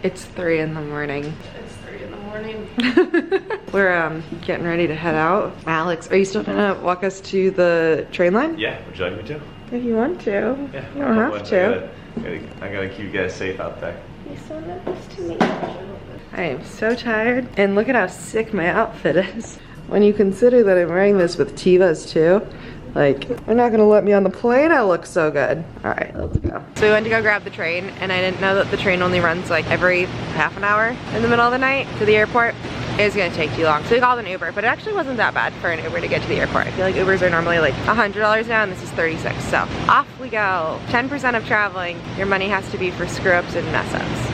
It's 3 in the morning. It's 3 in the morning. We're getting ready to head out. Alex, are you still gonna walk us to the train line? Yeah, would you like me to? If you want to. Yeah, You don't have to. I gotta keep you guys safe out there. You're so nice to me. I am so tired. And look at how sick my outfit is. When you consider that I'm wearing this with Tevas too, like, they're not gonna let me on the plane. I look so good. All right, let's go. So we went to go grab the train, and I didn't know that the train only runs like every half an hour in the middle of the night to the airport. It was gonna take too long. So we called an Uber, but it actually wasn't that bad for an Uber to get to the airport. I feel like Ubers are normally like $100 now, and this is $36. So off we go. 10% of traveling, your money has to be for screw ups and mess ups.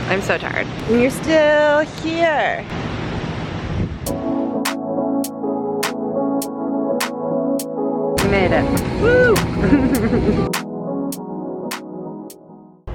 I'm so tired. And you're still here. We made it. Woo!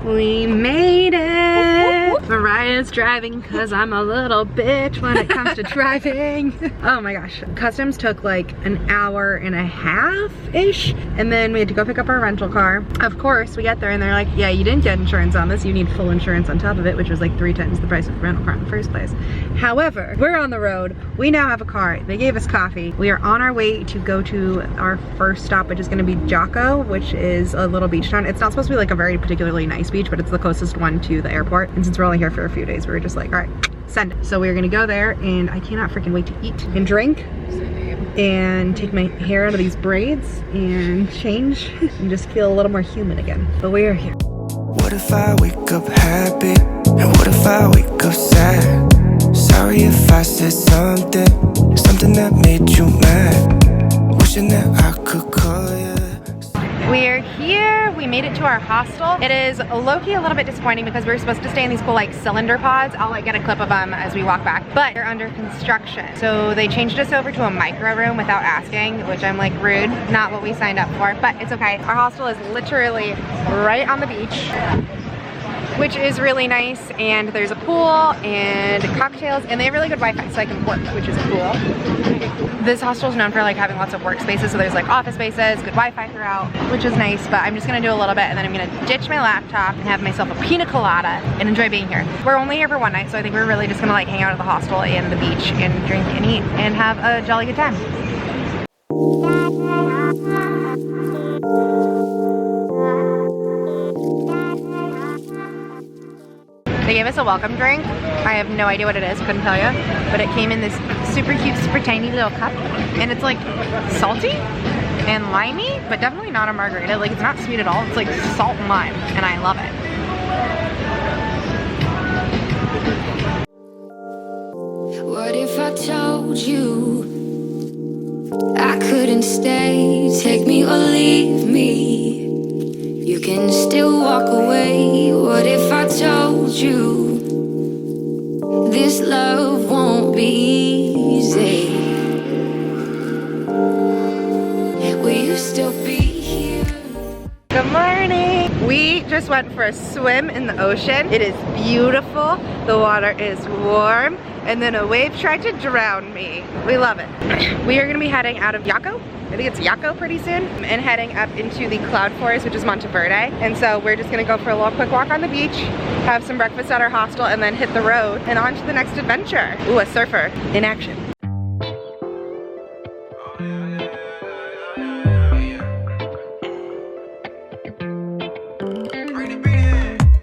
We made it! Mariah's driving because I'm a little bitch when it comes to driving. Oh my gosh. Customs took like an hour and a half-ish, and then we had to go pick up our rental car. Of course, we get there and they're like, yeah, you didn't get insurance on this. You need full insurance on top of it, which was like 3 times the price of the rental car in the first place. However, we're on the road. We now have a car. They gave us coffee. We are on our way to go to our first stop, which is going to be Jocko, which is a little beach town. It's not supposed to be like a very particularly nice beach, but it's the closest one to the airport. And since we're only here for a few days, we were just like, all right, send it. So we're gonna go there, and I cannot freaking wait to eat and drink and take my hair out of these braids and change and just feel a little more human again. But we are here. What if I wake up happy? And what if I wake up sad? Sorry if I said something that made you mad. Wishing that I could call you. We're here. We made it to our hostel. It is low-key a little bit disappointing because we were supposed to stay in these cool like cylinder pods. I'll like get a clip of them as we walk back, but they're under construction. So they changed us over to a micro room without asking, which I'm like rude. Not what we signed up for, but it's okay. Our hostel is literally right on the beach, which is really nice, and there's a pool and cocktails, and they have really good Wi-Fi, so I can work, which is cool. This hostel is known for like having lots of workspaces, so there's like office spaces, good Wi-Fi throughout, which is nice, but I'm just gonna do a little bit, and then I'm gonna ditch my laptop and have myself a pina colada and enjoy being here. We're only here for one night, so I think we're really just gonna like hang out at the hostel and the beach and drink and eat and have a jolly good time. They gave us a welcome drink. I have no idea what it is, couldn't tell you, but it came in this super cute, super tiny little cup, and it's like salty and limey, but definitely not a margarita. Like, it's not sweet at all. It's like salt and lime, and I love it. What if I told you I couldn't stay? Take me or leave me. You can still walk away. What if I told you this love won't be easy? Will you still be here? Good morning. We just went for a swim in the ocean. It is beautiful. The water is warm. And then a wave tried to drown me. We love it. We are gonna be heading out of Jocko. I think it's Jocko pretty soon, and heading up into the cloud forest, which is Monteverde. And so we're just gonna go for a little quick walk on the beach, have some breakfast at our hostel, and then hit the road and on to the next adventure. Ooh, a surfer in action.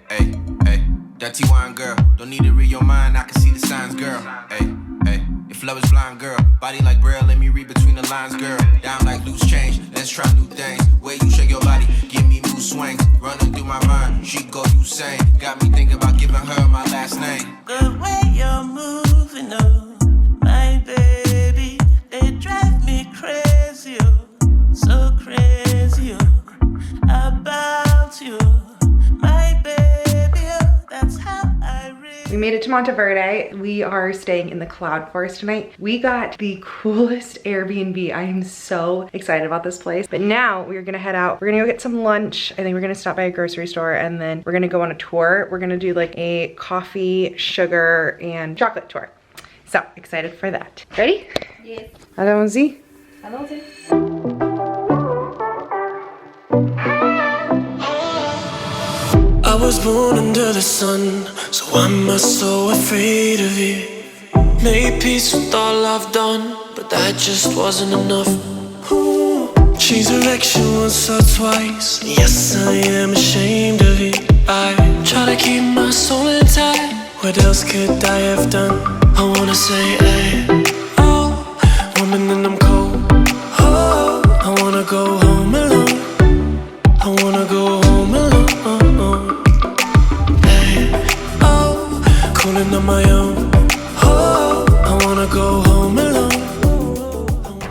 Hey, hey, that T1 girl, don't need to read your mind, I can see the signs, girl. Hey, hey, if love is blind, girl, body like Braille, let me read between the lines, girl. Down like loose change, let's try new things. Way you shake your body, give me mood swings. Running through my mind, she go Usain. Got me thinking about giving her my last name. The way you're moving, oh, my baby, they drive me crazy, oh, so crazy, oh, about you, my baby, oh, that's how I really. We made it to Monteverde. We are staying in the cloud forest tonight. We got the coolest Airbnb. I am so excited about this place. But now we're gonna head out. We're gonna go get some lunch. I think we're gonna stop by a grocery store, and then we're gonna go on a tour. We're gonna do like a coffee, sugar, and chocolate tour. So excited for that. Ready? Yes. Allons-y. Allons-y. I was born under the sun. So why am I so afraid of you? Made peace with all I've done, but that just wasn't enough. Change direction once or twice. Yes, I am ashamed of it. I try to keep my soul intact. What else could I have done? I wanna say, hey, oh, woman, and I'm cold. Oh, I wanna go home alone. I wanna go home alone. Hey, oh, calling on my own. Oh, I wanna go home alone.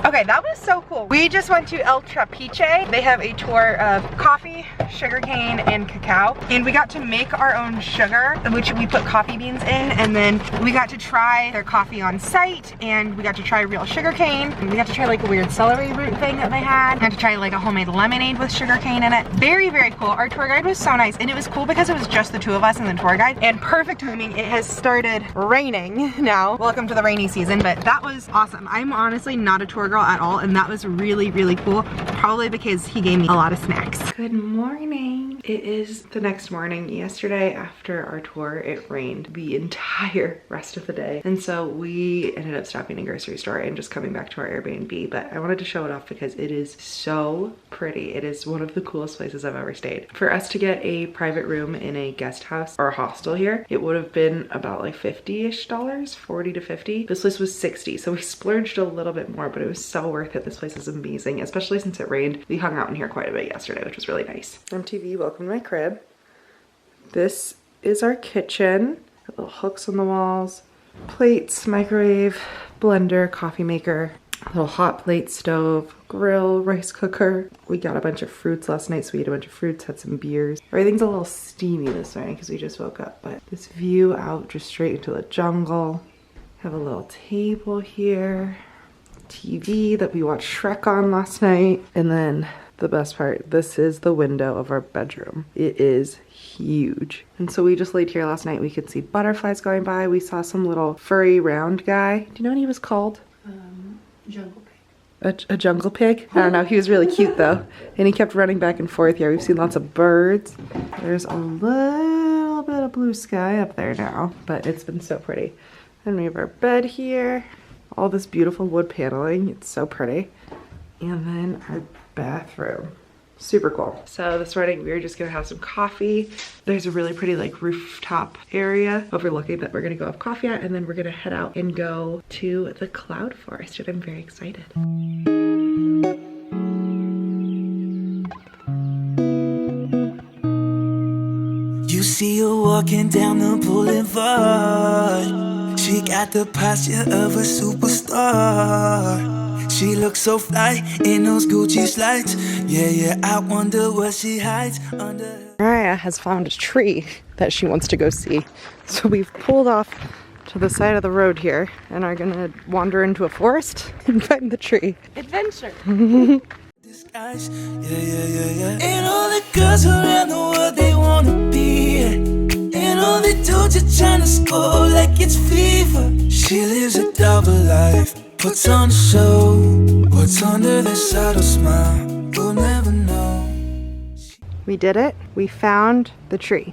Okay, that was so cool. We just went to El Trapiche. They have a tour of coffee, sugarcane, and cacao. And we got to make our own sugar, which we put coffee beans in. And then we got to try their coffee on site. And we got to try real sugarcane. And we got to try like a weird celery root thing that they had. We got to try like a homemade lemonade with sugarcane in it. Very, very cool. Our tour guide was so nice. And it was cool because it was just the two of us and the tour guide. And perfect timing. It has started raining now. Welcome to the rainy season. But that was awesome. I'm honestly not a tour girl at all, and that was really, really cool. Probably because he gave me a lot of snacks. Good morning. It is the next morning. Yesterday after our tour, it rained the entire rest of the day, and so we ended up stopping at a grocery store and just coming back to our Airbnb. But I wanted to show it off because it is so pretty. It is one of the coolest places I've ever stayed. For us to get a private room in a guest house or a hostel here, it would have been about like $50-ish, 40 to 50. This place was 60, so we splurged a little bit more, but it was so worth it. This place is amazing, especially since it rained. We hung out in here quite a bit yesterday, which was really nice. MTV, welcome to my crib. This is our kitchen. Got little hooks on the walls, plates, microwave, blender, coffee maker, little hot plate stove, grill, rice cooker. We got a bunch of fruits last night, so we ate a bunch of fruits, had some beers. Everything's a little steamy this morning because we just woke up, but this view out just straight into the jungle. Have a little table here. TV that we watched Shrek on last night. And then the best part, this is the window of our bedroom. It is huge. And so we just laid here last night. We could see butterflies going by. We saw some little furry round guy. Do you know what he was called? Jungle pig. A jungle pig? I don't know. He was really cute though. And he kept running back and forth here. We've seen lots of birds. There's a little bit of blue sky up there now, but it's been so pretty. And we have our bed here. All this beautiful wood paneling. It's so pretty. And then our bathroom. Super cool. So this morning we were just gonna have some coffee. There's a really pretty like rooftop area overlooking that we're gonna go have coffee at, and then we're gonna head out and go to the cloud forest, and I'm very excited. You see her walking down the boulevard. She got the posture of a superstar. She looks so fly in those Gucci slides. Yeah, I wonder what she hides under. Mariah has found a tree that she wants to go see. So we've pulled off to the side of the road here and are gonna wander into a forest and find the tree. Adventure. Disguise. Yeah. And all the girls around the world, they wanna be. And all the dudes are trying to score like it's FIFA. She lives a double life, puts on a show. What's under the subtle smile, we'll never know. We did it. We found the tree.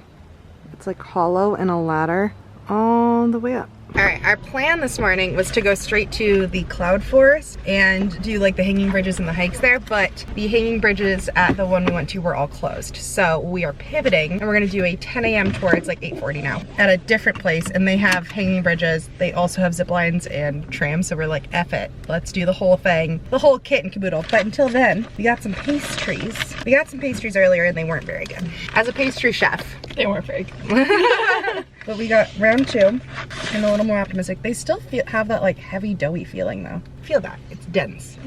It's like hollow and a ladder all the way up. All right, our plan this morning was to go straight to the cloud forest and do like the hanging bridges and the hikes there, but the hanging bridges at the one we went to were all closed. So we are pivoting and we're gonna do a 10 a.m. tour. It's like 8:40 now at a different place, and they have hanging bridges. They also have zip lines and trams. So we're like, F it, let's do the whole thing, the whole kit and caboodle. But until then, we got some pastries. We got some pastries earlier and they weren't very good. As a pastry chef, They weren't very good. but we got round two and a little more optimistic. They still have that like heavy doughy feeling though. Feel that, it's dense.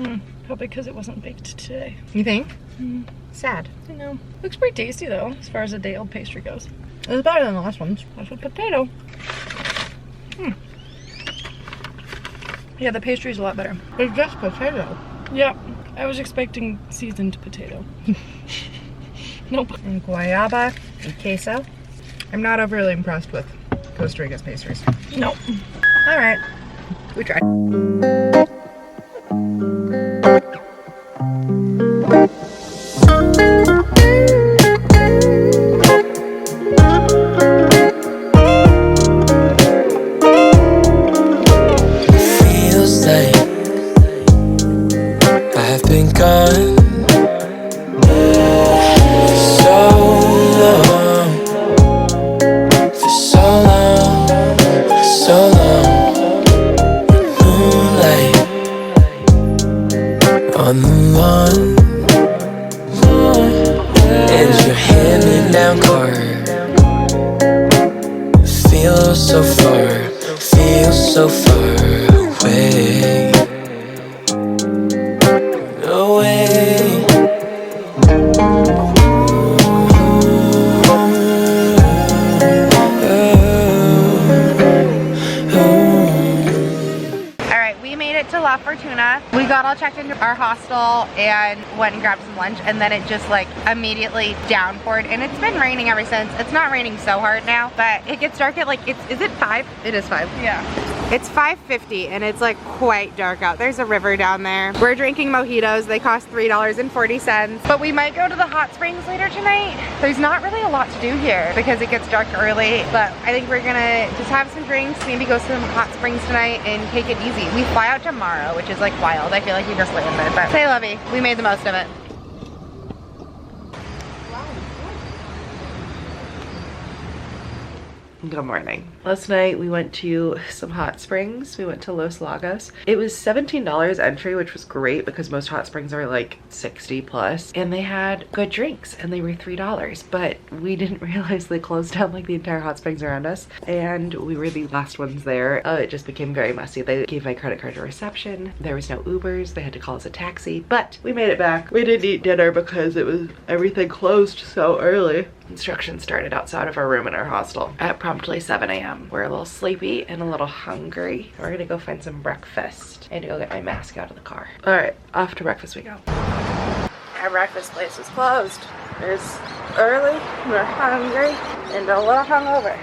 Probably because it wasn't baked today. You think? Sad. I know. Looks pretty tasty though, as far as a day-old pastry goes. It was better than the last ones. That's with potato. Yeah, the pastry's a lot better. It's just potato. Yeah, I was expecting seasoned potato. Nope. And guayaba and queso. I'm not overly impressed with Costa Rica's pastries. Nope. All right, we tried. feel so far, feel so far away. Away. Alright, we made it to La Fortuna. We got all checked into our hostel and went and grabbed some lunch, and then it just like immediately downpoured, and it's been raining ever since. It's not raining so hard now, but it gets dark at like, is it 5? It is 5. Yeah. It's 5:50 and it's like quite dark out. There's a river down there. We're drinking mojitos. They cost $3.40, but we might go to the hot springs later tonight. There's not really a lot to do here because it gets dark early, but I think we're gonna just have some drinks, maybe go to some hot springs tonight and take it easy. We fly out tomorrow, which is like wild. I feel like we just landed, but say lovey, we made the most of it. Good morning. Last night we went to some hot springs. We went to Los Lagos. It was $17 entry, which was great because most hot springs are like 60 plus, and they had good drinks and they were $3, but we didn't realize they closed down like the entire hot springs around us, and we were the last ones there. It just became very messy. They gave my credit card to reception. There was no Ubers. They had to call us a taxi, but we made it back. We didn't eat dinner because everything closed so early. Construction started outside of our room in our hostel at promptly 7 a.m. We're a little sleepy and a little hungry. We're gonna go find some breakfast and go get my mask out of the car. All right, off to breakfast we go. Our breakfast place was closed. It's early, we're hungry, and a little hungover.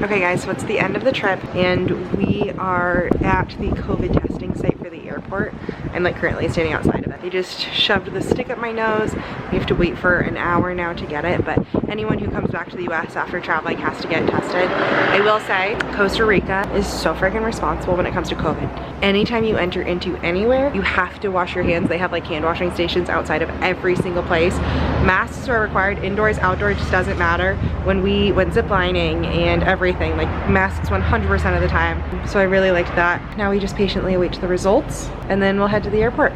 Okay guys, so it's the end of the trip and we are at the COVID testing site for the airport. I'm like currently standing outside of it. They just shoved the stick up my nose. We have to wait for an hour now to get it, but anyone who comes back to the US after traveling has to get tested. I will say Costa Rica is so freaking responsible when it comes to COVID. Anytime you enter into anywhere, you have to wash your hands. They have like hand washing stations outside of every single place. Masks are required, indoors, outdoors, just doesn't matter. When we went ziplining and everything, like masks 100% of the time. So I really liked that. Now we just patiently await the results and then we'll head to the airport.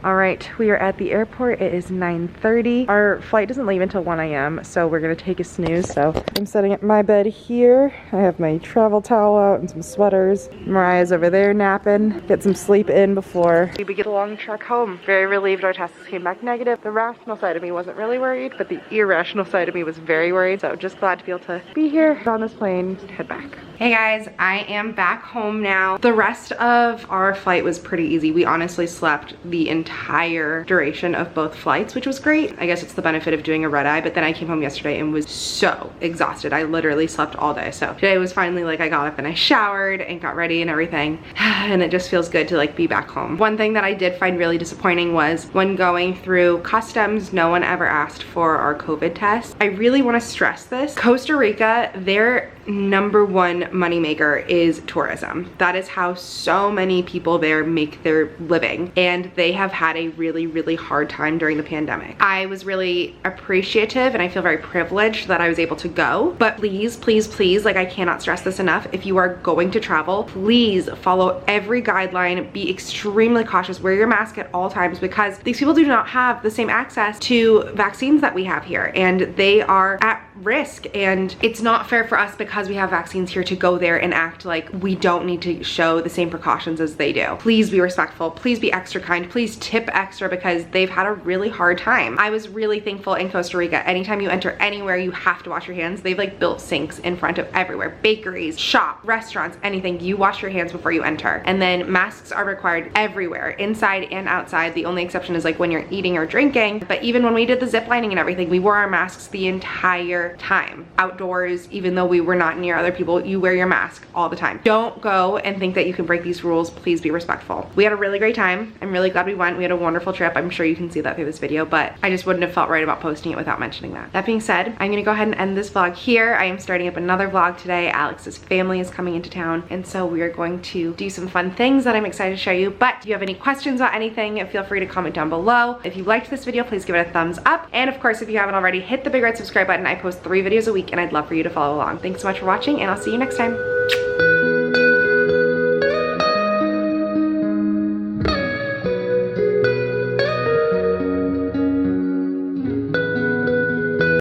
All right, we are at the airport. It is 9:30. Our flight doesn't leave until 1 a.m. so we're gonna take a snooze. So I'm setting up my bed here. I have my travel towel out and some sweaters. Mariah's over there napping. Get some sleep in before we begin the long trek home. Very relieved our tests came back negative. The rational side of me wasn't really worried, but the irrational side of me was very worried. So just glad to be able to be here on this plane, head back. Hey guys, I am back home now. The rest of our flight was pretty easy. We honestly slept the entire duration of both flights, which was great. I guess it's the benefit of doing a red eye, but then I came home yesterday and was so exhausted. I literally slept all day. So today was finally like I got up and I showered and got ready and everything. And it just feels good to like be back home. One thing that I did find really disappointing was when going through customs, no one ever asked for our COVID test. I really want to stress this. Costa Rica, their #1 moneymaker is tourism. That is how so many people there make their living, and they have had a really hard time during the pandemic. I was really appreciative and I feel very privileged that I was able to go, but please, like I cannot stress this enough, if you are going to travel, please follow every guideline, be extremely cautious, wear your mask at all times, because these people do not have the same access to vaccines that we have here, and they are at risk, and it's not fair for us because we have vaccines here to go there and act like we don't need to show the same precautions as they do. Please be respectful, please be extra kind, please tip extra because they've had a really hard time. I was really thankful in Costa Rica. Anytime you enter anywhere, you have to wash your hands. They've like built sinks in front of everywhere, bakeries, shop, restaurants, anything. You wash your hands before you enter. And then masks are required everywhere, inside and outside. The only exception is like when you're eating or drinking, but even when we did the zip lining and everything, we wore our masks the entire time. Outdoors, even though we were not near other people, you wear your mask all the time. Don't go and think that you can break these rules. Please be respectful. We had a really great time. I'm really glad we went. We had a wonderful trip. I'm sure you can see that through this video, but I just wouldn't have felt right about posting it without mentioning that. That being said, I'm gonna go ahead and end this vlog here. I am starting up another vlog today. Alex's family is coming into town, and so we are going to do some fun things that I'm excited to show you. But if you have any questions about anything, feel free to comment down below. If you liked this video, please give it a thumbs up. And of course, if you haven't already, hit the big red subscribe button. I post 3 videos a week and I'd love for you to follow along. Thanks so much for watching, and I'll see you next time.